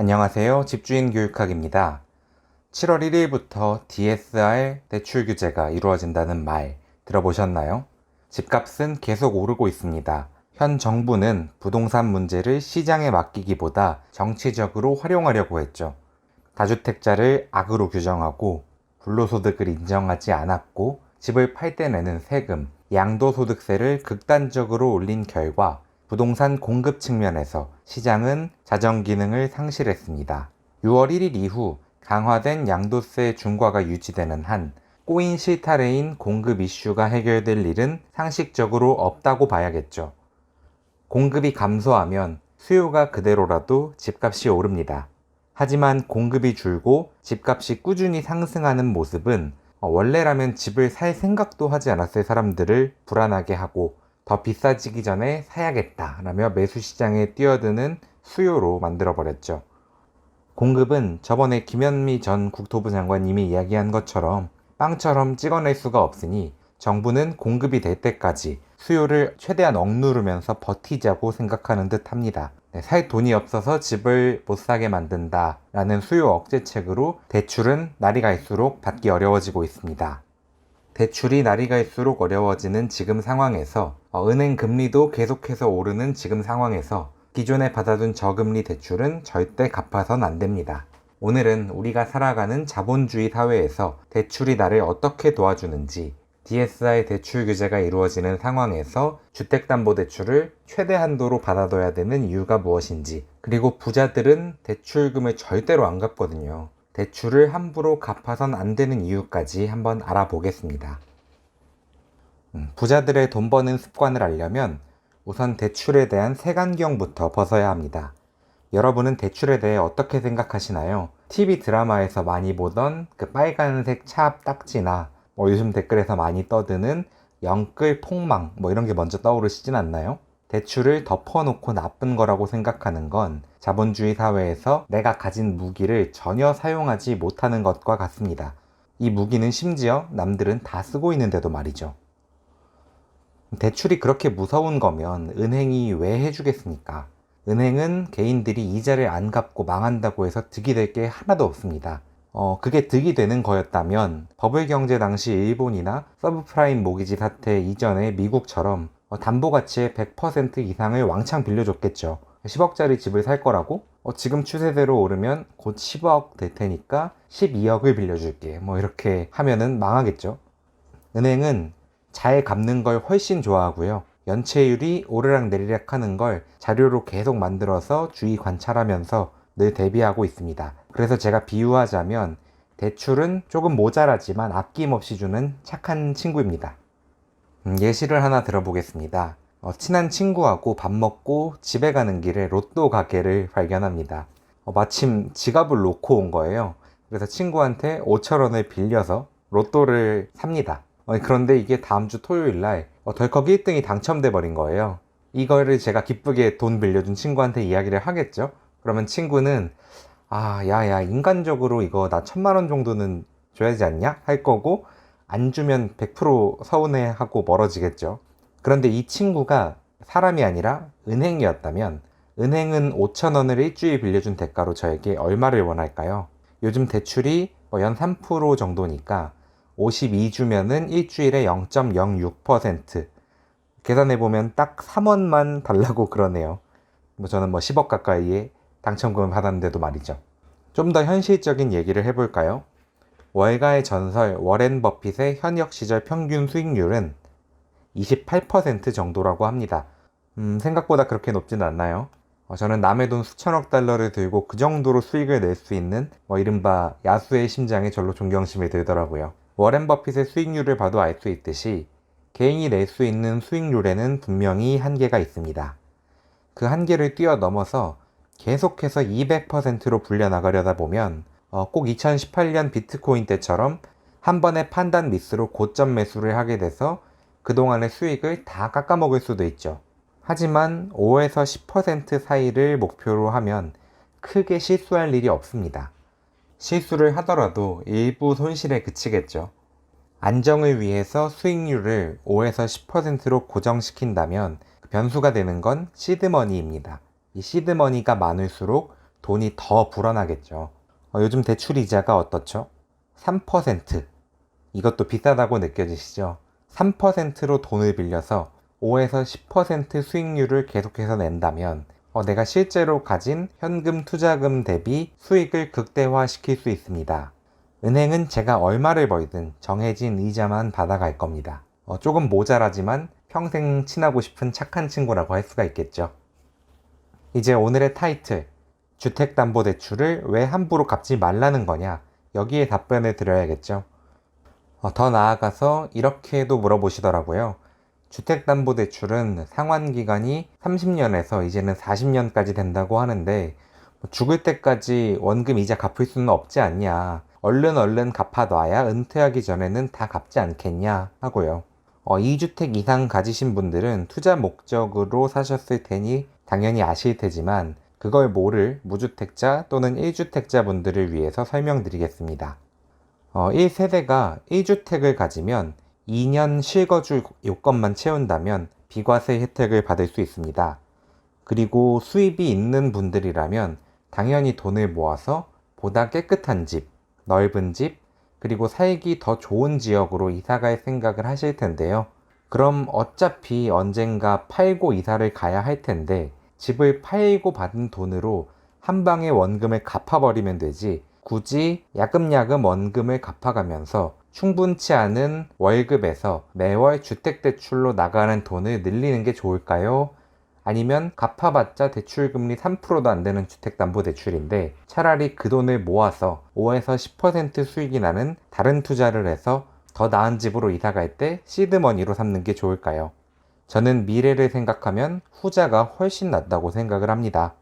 안녕하세요. 집주인 교육학입니다. 7월 1일부터 DSR 대출 규제가 이루어진다는 말 들어보셨나요? 집값은 계속 오르고 있습니다. 현 정부는 부동산 문제를 시장에 맡기기보다 정치적으로 활용하려고 했죠. 다주택자를 악으로 규정하고 불로소득을 인정하지 않았고 집을 팔 때 내는 세금, 양도소득세를 극단적으로 올린 결과 부동산 공급 측면에서 시장은 자정 기능을 상실했습니다. 6월 1일 이후 강화된 양도세 중과가 유지되는 한 꼬인 실타래인 공급 이슈가 해결될 일은 상식적으로 없다고 봐야겠죠. 공급이 감소하면 수요가 그대로라도 집값이 오릅니다. 하지만 공급이 줄고 집값이 꾸준히 상승하는 모습은 원래라면 집을 살 생각도 하지 않았을 사람들을 불안하게 하고 더 비싸지기 전에 사야겠다 라며 매수시장에 뛰어드는 수요로 만들어버렸죠. 공급은 저번에 김현미 전 국토부 장관님이 이야기한 것처럼 빵처럼 찍어낼 수가 없으니 정부는 공급이 될 때까지 수요를 최대한 억누르면서 버티자고 생각하는 듯 합니다. 살 돈이 없어서 집을 못 사게 만든다 라는 수요 억제책으로 대출은 날이 갈수록 받기 어려워지고 있습니다. 대출이 날이 갈수록 어려워지는 지금 상황에서 은행 금리도 계속해서 오르는 지금 상황에서 기존에 받아둔 저금리 대출은 절대 갚아선 안 됩니다. 오늘은 우리가 살아가는 자본주의 사회에서 대출이 나를 어떻게 도와주는지, DSR 대출 규제가 이루어지는 상황에서 주택담보대출을 최대 한도로 받아둬야 되는 이유가 무엇인지, 그리고 부자들은 대출금을 절대로 안 갚거든요. 대출을 함부로 갚아선 안 되는 이유까지 한번 알아보겠습니다. 부자들의 돈 버는 습관을 알려면 우선 대출에 대한 색안경부터 벗어야 합니다. 여러분은 대출에 대해 어떻게 생각하시나요? TV 드라마에서 많이 보던 그 빨간색 차 딱지나 요즘 댓글에서 많이 떠드는 영끌 폭망 이런 게 먼저 떠오르시진 않나요? 대출을 덮어놓고 나쁜 거라고 생각하는 건 자본주의 사회에서 내가 가진 무기를 전혀 사용하지 못하는 것과 같습니다. 이 무기는 심지어 남들은 다 쓰고 있는데도 말이죠. 대출이 그렇게 무서운 거면 은행이 왜 해주겠습니까? 은행은 개인들이 이자를 안 갚고 망한다고 해서 득이 될 게 하나도 없습니다. 그게 득이 되는 거였다면 버블 경제 당시 일본이나 서브프라임 모기지 사태 이전의 미국처럼 담보가치의 100% 이상을 왕창 빌려줬겠죠. 10억짜리 집을 살 거라고? 지금 추세대로 오르면 곧 10억 될 테니까 12억을 빌려줄게. 이렇게 하면은 망하겠죠. 은행은 잘 갚는 걸 훨씬 좋아하고요. 연체율이 오르락 내리락 하는 걸 자료로 계속 만들어서 주의 관찰하면서 늘 대비하고 있습니다. 그래서 제가 비유하자면 대출은 조금 모자라지만 아낌없이 주는 착한 친구입니다. 예시를 하나 들어보겠습니다. 친한 친구하고 밥 먹고 집에 가는 길에 로또 가게를 발견합니다. 마침 지갑을 놓고 온 거예요. 그래서 친구한테 5,000원을 빌려서 로또를 삽니다. 그런데 이게 다음 주 토요일 날 덜컥 1등이 당첨돼 버린 거예요. 이거를 제가 기쁘게 돈 빌려준 친구한테 이야기를 하겠죠. 그러면 친구는 야야 인간적으로 이거 나 1,000만 원 정도는 줘야지 않냐? 할 거고 안 주면 100% 서운해하고 멀어지겠죠. 그런데 이 친구가 사람이 아니라 은행이었다면 은행은 5,000원을 일주일 빌려준 대가로 저에게 얼마를 원할까요? 요즘 대출이 연 3% 정도니까 52주면은 일주일에 0.06% 계산해보면 딱 3원만 달라고 그러네요. 저는 10억 가까이의 당첨금을 받았는데도 말이죠. 좀 더 현실적인 얘기를 해볼까요? 월가의 전설 워렌 버핏의 현역 시절 평균 수익률은 28% 정도라고 합니다. 생각보다 그렇게 높진 않나요? 저는 남의 돈 수천억 달러를 들고 그 정도로 수익을 낼 수 있는 이른바 야수의 심장에 절로 존경심이 들더라고요. 워렌 버핏의 수익률을 봐도 알 수 있듯이 개인이 낼 수 있는 수익률에는 분명히 한계가 있습니다. 그 한계를 뛰어넘어서 계속해서 200%로 불려나가려다 보면 꼭 2018년 비트코인 때처럼 한 번의 판단 미스로 고점 매수를 하게 돼서 그동안의 수익을 다 깎아먹을 수도 있죠. 하지만 5에서 10% 사이를 목표로 하면 크게 실수할 일이 없습니다. 실수를 하더라도 일부 손실에 그치겠죠. 안정을 위해서 수익률을 5에서 10%로 고정시킨다면 변수가 되는 건 시드머니입니다. 이 시드머니가 많을수록 돈이 더 불어나겠죠. 요즘 대출 이자가 어떻죠? 3%. 이것도 비싸다고 느껴지시죠? 3%로 돈을 빌려서 5에서 10% 수익률을 계속해서 낸다면 내가 실제로 가진 현금 투자금 대비 수익을 극대화시킬 수 있습니다. 은행은 제가 얼마를 벌든 정해진 이자만 받아갈 겁니다. 조금 모자라지만 평생 친하고 싶은 착한 친구라고 할 수가 있겠죠. 이제 오늘의 타이틀, 주택담보대출을 왜 함부로 갚지 말라는 거냐, 여기에 답변을 드려야겠죠. 더 나아가서 이렇게도 물어보시더라고요. 주택담보대출은 상환기간이 30년에서 이제는 40년까지 된다고 하는데 죽을 때까지 원금 이자 갚을 수는 없지 않냐. 얼른 갚아놔야 은퇴하기 전에는 다 갚지 않겠냐 하고요. 2주택 이상 가지신 분들은 투자 목적으로 사셨을 테니 당연히 아실 테지만 그걸 모를 무주택자 또는 1주택자 분들을 위해서 설명드리겠습니다. 1세대가 1주택을 가지면 2년 실거주 요건만 채운다면 비과세 혜택을 받을 수 있습니다. 그리고 수입이 있는 분들이라면 당연히 돈을 모아서 보다 깨끗한 집, 넓은 집, 그리고 살기 더 좋은 지역으로 이사갈 생각을 하실 텐데요. 그럼 어차피 언젠가 팔고 이사를 가야 할 텐데 집을 팔고 받은 돈으로 한 방에 원금을 갚아버리면 되지 굳이 야금야금 원금을 갚아가면서 충분치 않은 월급에서 매월 주택대출로 나가는 돈을 늘리는 게 좋을까요? 아니면 갚아봤자 대출금리 3%도 안 되는 주택담보대출인데 차라리 그 돈을 모아서 5에서 10% 수익이 나는 다른 투자를 해서 더 나은 집으로 이사갈 때 시드머니로 삼는 게 좋을까요? 저는 미래를 생각하면 후자가 훨씬 낫다고 생각을 합니다.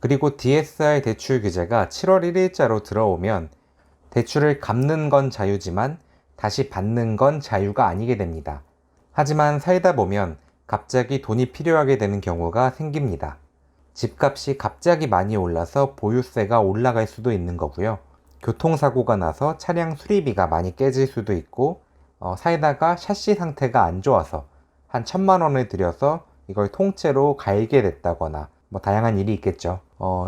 그리고 DSR 대출 규제가 7월 1일자로 들어오면 대출을 갚는 건 자유지만 다시 받는 건 자유가 아니게 됩니다. 하지만 살다 보면 갑자기 돈이 필요하게 되는 경우가 생깁니다. 집값이 갑자기 많이 올라서 보유세가 올라갈 수도 있는 거고요. 교통사고가 나서 차량 수리비가 많이 깨질 수도 있고 살다가 샤시 상태가 안 좋아서 한 1,000만 원을 들여서 이걸 통째로 갈게 됐다거나 다양한 일이 있겠죠.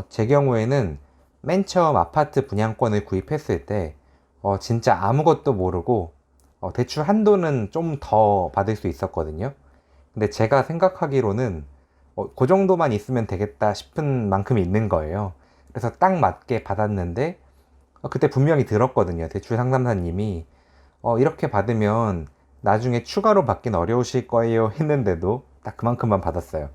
제 경우에는 맨 처음 아파트 분양권을 구입했을 때 진짜 아무것도 모르고 대출 한도는 좀 더 받을 수 있었거든요. 근데 제가 생각하기로는 그 정도만 있으면 되겠다 싶은 만큼 있는 거예요. 그래서 딱 맞게 받았는데 그때 분명히 들었거든요. 대출 상담사님이 이렇게 받으면 나중에 추가로 받긴 어려우실 거예요 했는데도 딱 그만큼만 받았어요.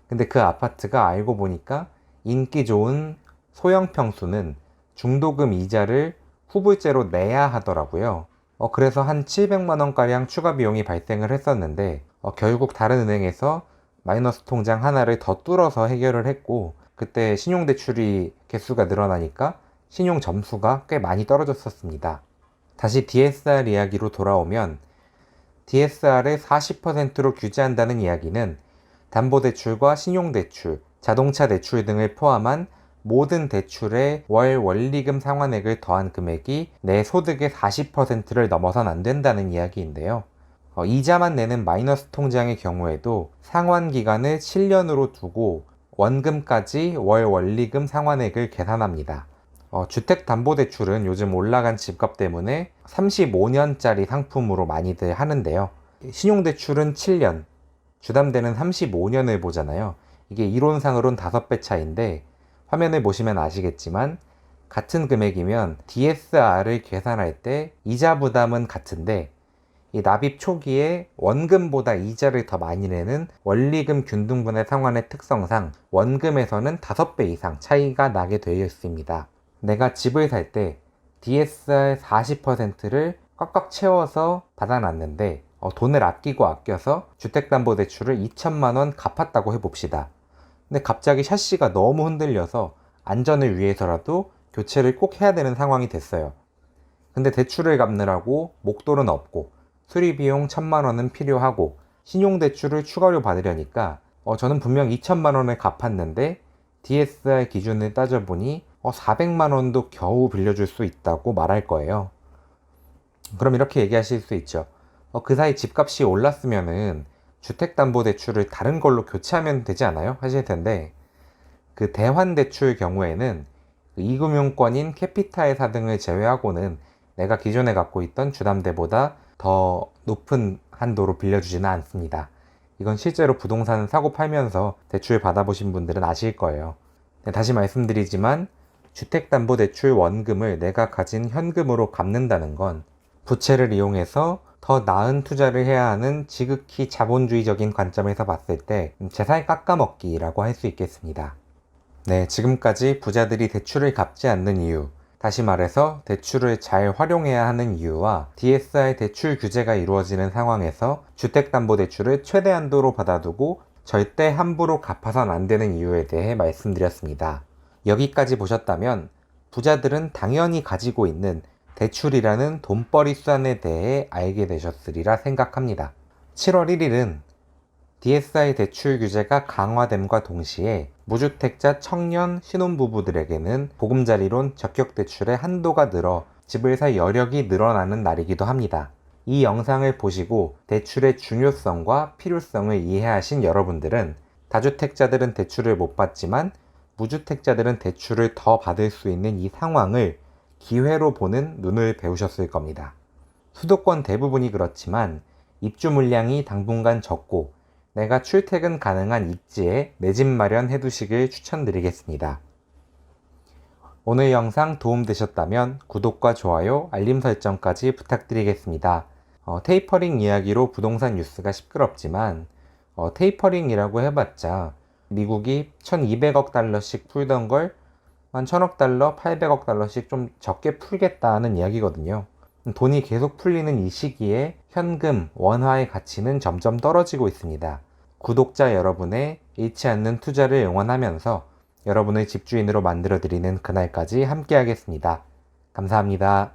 근데 그 아파트가 알고 보니까 인기 좋은 소형 평수는 중도금 이자를 후불제로 내야 하더라고요. 그래서 한 700만 원가량 추가 비용이 발생을 했었는데 결국 다른 은행에서 마이너스 통장 하나를 더 뚫어서 해결을 했고 그때 신용대출이 개수가 늘어나니까 신용 점수가 꽤 많이 떨어졌었습니다. 다시 DSR 이야기로 돌아오면 DSR을 40%로 규제한다는 이야기는 담보대출과 신용대출, 자동차 대출 등을 포함한 모든 대출의 월 원리금 상환액을 더한 금액이 내 소득의 40%를 넘어선 안 된다는 이야기인데요. 이자만 내는 마이너스 통장의 경우에도 상환 기간을 7년으로 두고 원금까지 월 원리금 상환액을 계산합니다. 주택담보대출은 요즘 올라간 집값 때문에 35년짜리 상품으로 많이들 하는데요. 신용대출은 7년, 주담대는 35년을 보잖아요. 이게 이론상으로는 5배 차이인데 화면을 보시면 아시겠지만 같은 금액이면 DSR을 계산할 때 이자 부담은 같은데 이 납입 초기에 원금보다 이자를 더 많이 내는 원리금 균등분할 상환의 특성상 원금에서는 5배 이상 차이가 나게 되어 있습니다. 내가 집을 살 때 DSR 40%를 꽉꽉 채워서 받아놨는데 돈을 아껴서 주택담보대출을 2천만 원 갚았다고 해봅시다. 근데 갑자기 샤시가 너무 흔들려서 안전을 위해서라도 교체를 꼭 해야 되는 상황이 됐어요. 근데 대출을 갚느라고 목돈은 없고 수리비용 1,000만 원은 필요하고 신용대출을 추가로 받으려니까 저는 분명 2천만 원을 갚았는데 DSR 기준을 따져보니 400만 원도 겨우 빌려줄 수 있다고 말할 거예요. 그럼 이렇게 얘기하실 수 있죠. 그 사이 집값이 올랐으면은 주택담보대출을 다른 걸로 교체하면 되지 않아요? 하실 텐데 그 대환대출 경우에는 그 이금융권인 캐피타회사 등을 제외하고는 내가 기존에 갖고 있던 주담대보다 더 높은 한도로 빌려주지는 않습니다. 이건 실제로 부동산 사고 팔면서 대출 받아보신 분들은 아실 거예요. 네, 다시 말씀드리지만 주택담보대출 원금을 내가 가진 현금으로 갚는다는 건 부채를 이용해서 더 나은 투자를 해야 하는 지극히 자본주의적인 관점에서 봤을 때 재살 깎아먹기라고 할 수 있겠습니다. 네, 지금까지 부자들이 대출을 갚지 않는 이유, 다시 말해서 대출을 잘 활용해야 하는 이유와 DSR 대출 규제가 이루어지는 상황에서 주택담보대출을 최대 한도로 받아두고 절대 함부로 갚아선 안 되는 이유에 대해 말씀드렸습니다. 여기까지 보셨다면 부자들은 당연히 가지고 있는 대출이라는 돈벌이 수단에 대해 알게 되셨으리라 생각합니다. 7월 1일은 DSI 대출 규제가 강화됨과 동시에 무주택자 청년 신혼부부들에게는 보금자리론 적격대출의 한도가 늘어 집을 살 여력이 늘어나는 날이기도 합니다. 이 영상을 보시고 대출의 중요성과 필요성을 이해하신 여러분들은 다주택자들은 대출을 못 받지만 무주택자들은 대출을 더 받을 수 있는 이 상황을 기회로 보는 눈을 배우셨을 겁니다. 수도권 대부분이 그렇지만 입주 물량이 당분간 적고 내가 출퇴근 가능한 입지에 내 집 마련해 두시길 추천드리겠습니다. 오늘 영상 도움되셨다면 구독과 좋아요, 알림 설정까지 부탁드리겠습니다. 테이퍼링 이야기로 부동산 뉴스가 시끄럽지만 테이퍼링이라고 해봤자 미국이 1200억 달러씩 풀던 걸 한 1000억 달러, 800억 달러씩 좀 적게 풀겠다는 이야기거든요. 돈이 계속 풀리는 이 시기에 현금, 원화의 가치는 점점 떨어지고 있습니다. 구독자 여러분의 잃지 않는 투자를 응원하면서 여러분을 집주인으로 만들어드리는 그날까지 함께 하겠습니다. 감사합니다.